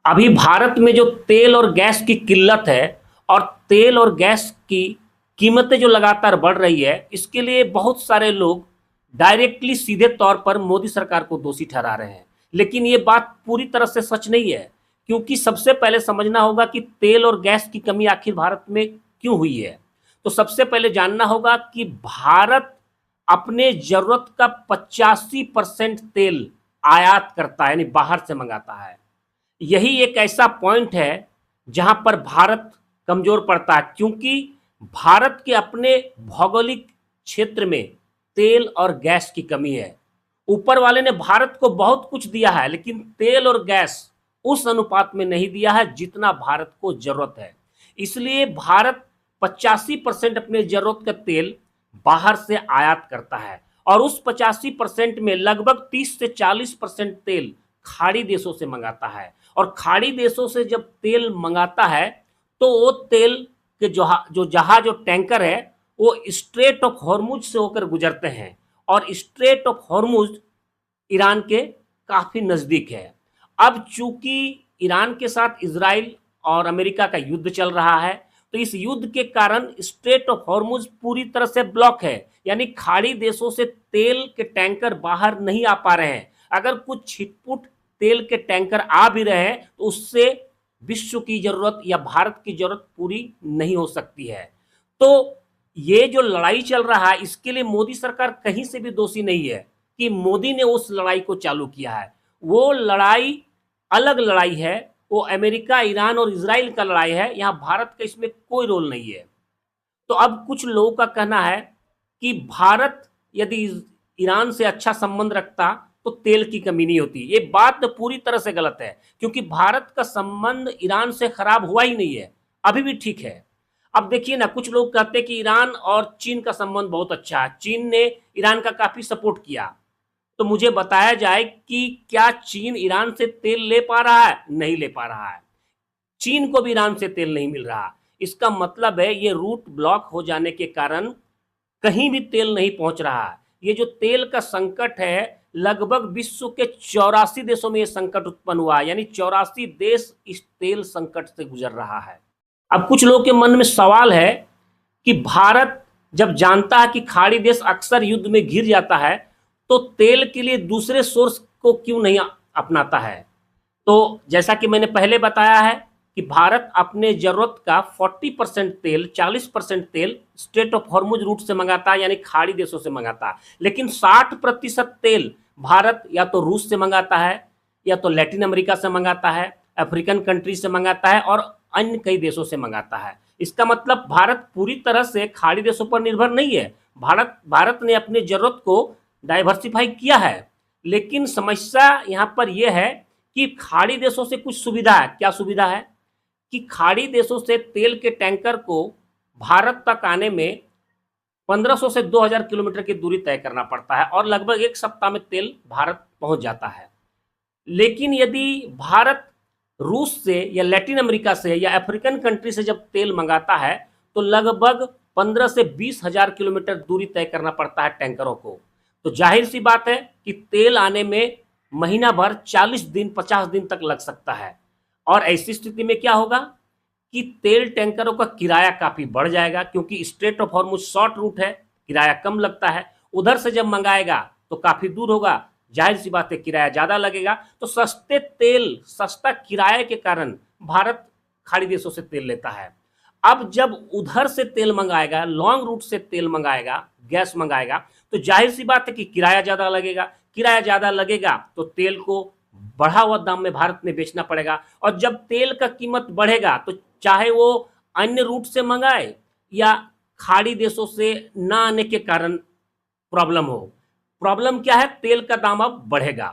अभी भारत में जो तेल और गैस की किल्लत है और तेल और गैस की कीमतें जो लगातार बढ़ रही है, इसके लिए बहुत सारे लोग डायरेक्टली सीधे तौर पर मोदी सरकार को दोषी ठहरा रहे हैं। लेकिन ये बात पूरी तरह से सच नहीं है, क्योंकि सबसे पहले समझना होगा कि तेल और गैस की कमी आखिर भारत में क्यों हुई है। तो सबसे पहले जानना होगा कि भारत अपने जरूरत का 85% तेल आयात करता है, यानी बाहर से मंगाता है। यही एक ऐसा पॉइंट है जहां पर भारत कमजोर पड़ता है, क्योंकि भारत के अपने भौगोलिक क्षेत्र में तेल और गैस की कमी है। ऊपर वाले ने भारत को बहुत कुछ दिया है, लेकिन तेल और गैस उस अनुपात में नहीं दिया है जितना भारत को जरूरत है। इसलिए भारत 85% अपने जरूरत का तेल बाहर से आयात करता है, और उस 85% में लगभग 30 से 40% तेल खाड़ी देशों से मंगाता है। और खाड़ी देशों से जब तेल मंगाता है, तो वो तेल के जो जहाज जो टैंकर है, वो स्ट्रेट ऑफ हॉर्मुज से होकर गुजरते हैं, और स्ट्रेट ऑफ हॉर्मुज ईरान के काफी नजदीक है। अब चूंकि ईरान के साथ इजराइल और अमेरिका का युद्ध चल रहा है, तो इस युद्ध के कारण स्ट्रेट ऑफ हॉर्मुज पूरी तरह से ब्लॉक है, यानी खाड़ी देशों से तेल के टैंकर बाहर नहीं आ पा रहे हैं। अगर कुछ छिटपुट तेल के टैंकर आ भी रहे हैं, तो उससे विश्व की जरूरत या भारत की जरूरत पूरी नहीं हो सकती है। तो ये जो लड़ाई चल रहा है, इसके लिए मोदी सरकार कहीं से भी दोषी नहीं है कि मोदी ने उस लड़ाई को चालू किया है। वो लड़ाई अलग लड़ाई है, वो अमेरिका, ईरान और इजराइल का लड़ाई है। यहाँ भारत का इसमें कोई रोल नहीं है। तो अब कुछ लोगों का कहना है कि भारत यदि ईरान से अच्छा संबंध रखता तो तेल की कमी नहीं होती। ये बात तो पूरी तरह से गलत है, क्योंकि भारत का संबंध ईरान से खराब हुआ ही नहीं है, अभी भी ठीक है। अब देखिए ना, कुछ लोग कहते हैं कि ईरान और चीन का संबंध बहुत अच्छा है, चीन ने ईरान का काफी सपोर्ट किया। तो मुझे बताया जाए कि क्या चीन ईरान से तेल ले पा रहा है? नहीं ले पा रहा है। चीन को भी ईरान से तेल नहीं मिल रहा। इसका मतलब है ये रूट ब्लॉक हो जाने के कारण कहीं भी तेल नहीं पहुंच रहा है। ये जो तेल का संकट है, लगभग विश्व के 84 देशों में ये संकट उत्पन्न हुआ है, यानी 84 देश इस तेल संकट से गुजर रहा है। अब कुछ लोगों के मन में सवाल है कि भारत जब जानता है कि खाड़ी देश अक्सर युद्ध में घिर जाता है, तो तेल के लिए दूसरे सोर्स को क्यों नहीं अपनाता है। तो जैसा कि मैंने पहले बताया है कि भारत अपने जरूरत का 40% तेल, 40% तेल स्ट्रेट ऑफ हॉर्मुज रूट से मंगाता है, यानी खाड़ी देशों से मंगाता है। लेकिन 60% तेल भारत या तो रूस से मंगाता है, या तो लैटिन अमेरिका से मंगाता है, अफ्रीकन कंट्री से मंगाता है, और अन्य कई देशों से मंगाता है। इसका मतलब भारत पूरी तरह से खाड़ी देशों पर निर्भर नहीं है। भारत ने अपनी जरूरत को डाइवर्सिफाई किया है। लेकिन समस्या यहाँ पर यह है कि खाड़ी देशों से कुछ सुविधा है। क्या सुविधा है? कि खाड़ी देशों से तेल के टैंकर को भारत तक आने में 1500 से 2000 किलोमीटर की दूरी तय करना पड़ता है, और लगभग एक सप्ताह में तेल भारत पहुंच जाता है। लेकिन यदि भारत रूस से या लैटिन अमेरिका से या अफ्रीकन कंट्री से जब तेल मंगाता है, तो लगभग 15 से 20,000 किलोमीटर दूरी तय करना पड़ता है टैंकरों को। तो जाहिर सी बात है कि तेल आने में महीना भर, 40 दिन, 50 दिन तक लग सकता है। और ऐसी स्थिति में क्या होगा कि तेल टैंकरों का किराया काफी बढ़ जाएगा, क्योंकि strait of Hormuz short route है, किराया कम लगता है। उधर से जब मंगाएगा तो काफी दूर होगा, जाहिर सी बात है किराया ज्यादा लगेगा। तो सस्ते तेल, सस्ता किराए के कारण भारत खाड़ी देशों से तेल लेता है। अब जब उधर से तेल मंगाएगा, लॉन्ग रूट से तेल मंगाएगा, गैस मंगाएगा, तो जाहिर सी बात है कि किराया ज्यादा लगेगा। किराया ज्यादा लगेगा तो तेल को बढ़ा हुआ दाम में भारत में बेचना पड़ेगा, और जब तेल का कीमत बढ़ेगा, तो चाहे वो अन्य रूट से मंगाए या खाड़ी देशों से ना आने के कारण प्रॉब्लम हो। प्रॉब्लम क्या है? तेल का दाम अब बढ़ेगा।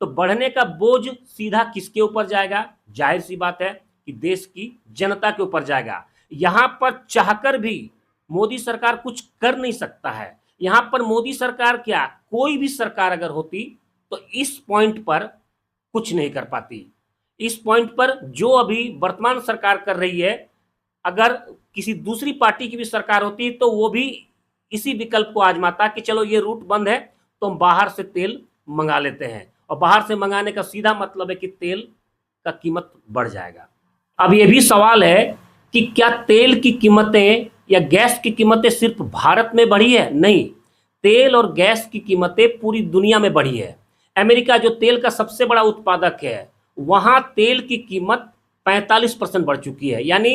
तो बढ़ने का बोझ सीधा किसके ऊपर जाएगा? जाहिर सी बात है कि देश की जनता के ऊपर जाएगा। यहां पर चाहकर भी मोदी सरकार कुछ कर नहीं सकता है। यहां पर मोदी सरकार क्या, कोई भी सरकार अगर होती तो इस पॉइंट पर कुछ नहीं कर पाती। इस पॉइंट पर जो अभी वर्तमान सरकार कर रही है, अगर किसी दूसरी पार्टी की भी सरकार होती तो वो भी इसी विकल्प को आजमाता कि चलो ये रूट बंद है, तो हम बाहर से तेल मंगा लेते हैं। और बाहर से मंगाने का सीधा मतलब है कि तेल का कीमत बढ़ जाएगा। अब ये भी सवाल है कि क्या तेल की कीमतें या गैस की कीमतें सिर्फ भारत में बढ़ी है? नहीं, तेल और गैस की कीमतें पूरी दुनिया में बढ़ी है। अमेरिका जो तेल का सबसे बड़ा उत्पादक है, वहां तेल की कीमत 45% बढ़ चुकी है। यानी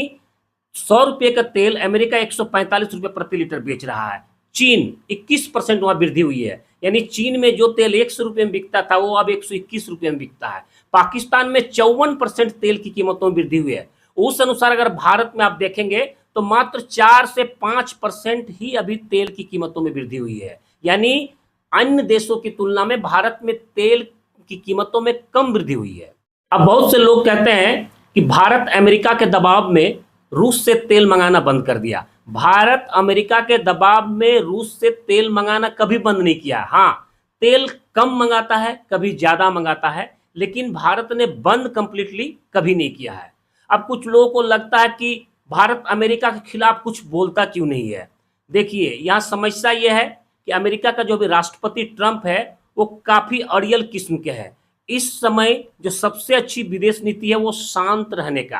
100 रुपये का तेल अमेरिका 145 रुपये प्रति लीटर बेच रहा है। चीन 21% वहां वृद्धि हुई है। यानी चीन में जो तेल 100 रुपये में बिकता था वो अब 121 रुपये में बिकता है। पाकिस्तान में 54% तेल की कीमतों में वृद्धि हुई है। उस अनुसार अगर भारत में आप देखेंगे तो मात्र 4 से 5% ही अभी तेल की कीमतों में वृद्धि हुई है। यानी अन्य देशों की तुलना में भारत में तेल की कीमतों में कम वृद्धि हुई है। अब बहुत से लोग कहते हैं कि भारत अमेरिका के दबाव में रूस से तेल मंगाना बंद कर दिया। भारत अमेरिका के दबाव में रूस से तेल मंगाना कभी बंद नहीं किया। हाँ, तेल कम मंगाता है, कभी ज्यादा मंगाता है, लेकिन भारत ने बंद कंप्लीटली कभी नहीं किया है। अब कुछ लोगों को लगता है कि भारत अमेरिका के खिलाफ कुछ बोलता क्यों नहीं है। देखिए, यहाँ समस्या यह है कि अमेरिका का जो भी राष्ट्रपति ट्रंप है वो काफी अड़ियल किस्म के है। इस समय जो सबसे अच्छी विदेश नीति है वो शांत रहने का,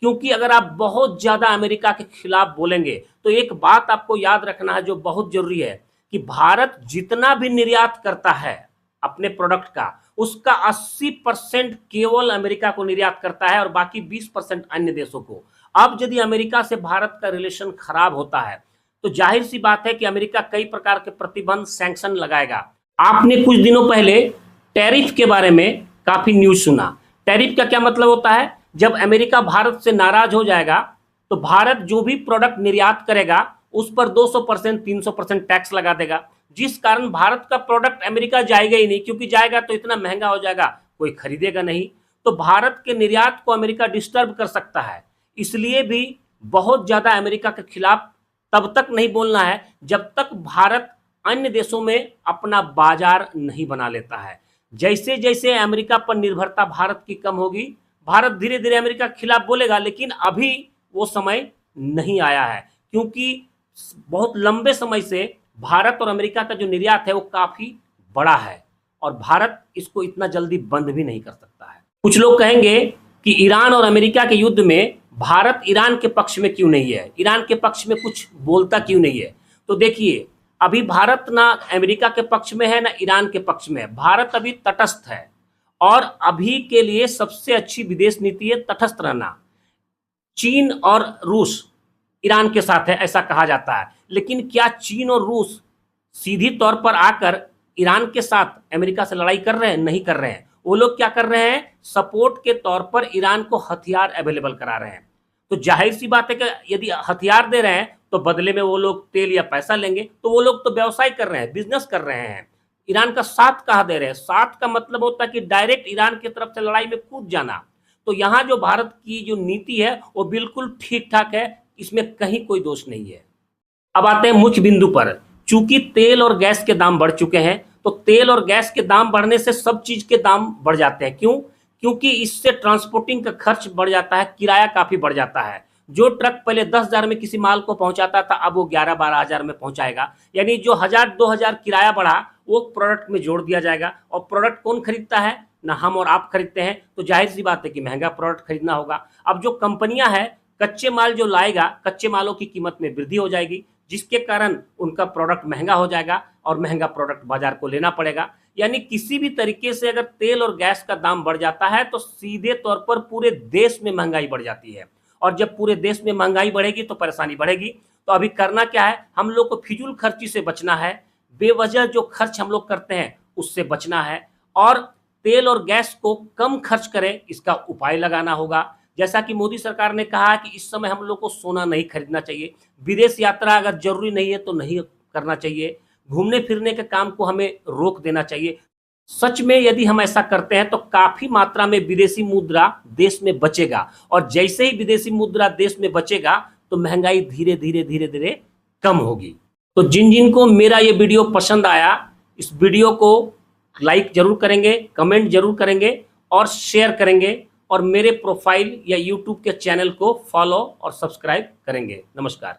क्योंकि अगर आप बहुत ज्यादा अमेरिका के खिलाफ बोलेंगे तो एक बात आपको याद रखना है जो बहुत जरूरी है कि भारत जितना भी निर्यात करता है अपने प्रोडक्ट का, उसका 80% केवल अमेरिका को निर्यात करता है और बाकी 20% अन्य देशों को। अब यदि अमेरिका से भारत का रिलेशन खराब होता है तो जाहिर सी बात है कि अमेरिका कई प्रकार के प्रतिबंध, सैंक्शन लगाएगा। आपने कुछ दिनों पहले टैरिफ के बारे में काफी न्यूज सुना। टैरिफ का क्या मतलब होता है? जब अमेरिका भारत से नाराज हो जाएगा तो भारत जो भी प्रोडक्ट निर्यात करेगा उस पर 200%, 300% टैक्स लगा देगा, जिस कारण भारत का प्रोडक्ट अमेरिका जाएगा ही नहीं, क्योंकि जाएगा तो इतना महंगा हो जाएगा, कोई खरीदेगा नहीं। तो भारत के निर्यात को अमेरिका डिस्टर्ब कर सकता है। इसलिए भी बहुत ज्यादा अमेरिका के खिलाफ तब तक नहीं बोलना है जब तक भारत अन्य देशों में अपना बाजार नहीं बना लेता है। जैसे जैसे अमेरिका पर निर्भरता भारत की कम होगी, भारत धीरे धीरे अमेरिका के खिलाफ बोलेगा, लेकिन अभी वो समय नहीं आया है, क्योंकि बहुत लंबे समय से भारत और अमेरिका का जो निर्यात है वो काफी बड़ा है और भारत इसको इतना जल्दी बंद भी नहीं कर सकता है। कुछ लोग कहेंगे कि ईरान और अमेरिका के युद्ध में भारत ईरान के पक्ष में क्यों नहीं है, ईरान के पक्ष में कुछ बोलता क्यों नहीं है। तो देखिए, अभी भारत ना अमेरिका के पक्ष में है ना ईरान के पक्ष में है। भारत अभी तटस्थ है और अभी के लिए सबसे अच्छी विदेश नीति है तटस्थ रहना। चीन और रूस ईरान के साथ है ऐसा कहा जाता है, लेकिन क्या चीन और रूस सीधी तौर पर आकर ईरान के साथ अमेरिका से लड़ाई कर रहे हैं? नहीं कर रहे हैं। वो लोग क्या कर रहे हैं? सपोर्ट के तौर पर ईरान को हथियार अवेलेबल करा रहे हैं। तो जाहिर सी बात है कि यदि हथियार दे रहे हैं तो बदले में वो लोग तेल या पैसा लेंगे। तो वो लोग तो व्यवसाय कर रहे हैं, बिजनेस कर रहे हैं। ईरान का साथ कहा दे रहे हैं? साथ का मतलब होता है कि डायरेक्ट ईरान की तरफ से लड़ाई में कूद जाना। तो यहाँ जो भारत की जो नीति है वो बिल्कुल ठीक ठाक है, इसमें कहीं कोई दोष नहीं है। अब आते हैं मुख्य बिंदु पर। चूंकि तेल और गैस के दाम बढ़ चुके हैं तो तेल और गैस के दाम बढ़ने से सब चीज के दाम बढ़ जाते हैं। क्यों? क्योंकि इससे ट्रांसपोर्टिंग का खर्च बढ़ जाता है, किराया काफी बढ़ जाता है। जो ट्रक पहले 10,000 में किसी माल को पहुंचाता था अब वो 11-12 में पहुंचाएगा। यानी जो 1,000-2,000 किराया बढ़ा वो प्रोडक्ट में जोड़ दिया जाएगा। और प्रोडक्ट कौन खरीदता है? ना हम और आप खरीदते हैं। तो जाहिर सी बात है कि महंगा प्रोडक्ट खरीदना होगा। अब जो कंपनियां हैं कच्चे माल जो लाएगा, कच्चे मालों की कीमत में वृद्धि हो जाएगी, जिसके कारण उनका प्रोडक्ट महंगा हो जाएगा और महंगा प्रोडक्ट बाजार को लेना पड़ेगा। यानी किसी भी तरीके से अगर तेल और गैस का दाम बढ़ जाता है तो सीधे तौर पर पूरे देश में महंगाई बढ़ जाती है। और जब पूरे देश में महंगाई बढ़ेगी तो परेशानी बढ़ेगी। तो अभी करना क्या है? हम लोग को फिजूल खर्ची से बचना है, बेवजह जो खर्च हम लोग करते हैं उससे बचना है और तेल और गैस को कम खर्च करें, इसका उपाय लगाना होगा। जैसा कि मोदी सरकार ने कहा कि इस समय हम लोग को सोना नहीं खरीदना चाहिए, विदेश यात्रा अगर जरूरी नहीं है तो नहीं करना चाहिए, घूमने फिरने के काम को हमें रोक देना चाहिए। सच में यदि हम ऐसा करते हैं तो काफी मात्रा में विदेशी मुद्रा देश में बचेगा और जैसे ही विदेशी मुद्रा देश में बचेगा तो महंगाई धीरे धीरे धीरे धीरे कम होगी। तो जिन जिन को मेरा ये वीडियो पसंद आया, इस वीडियो को लाइक जरूर करेंगे, कमेंट जरूर करेंगे और शेयर करेंगे और मेरे प्रोफाइल या यूट्यूब के चैनल को फॉलो और सब्सक्राइब करेंगे। नमस्कार।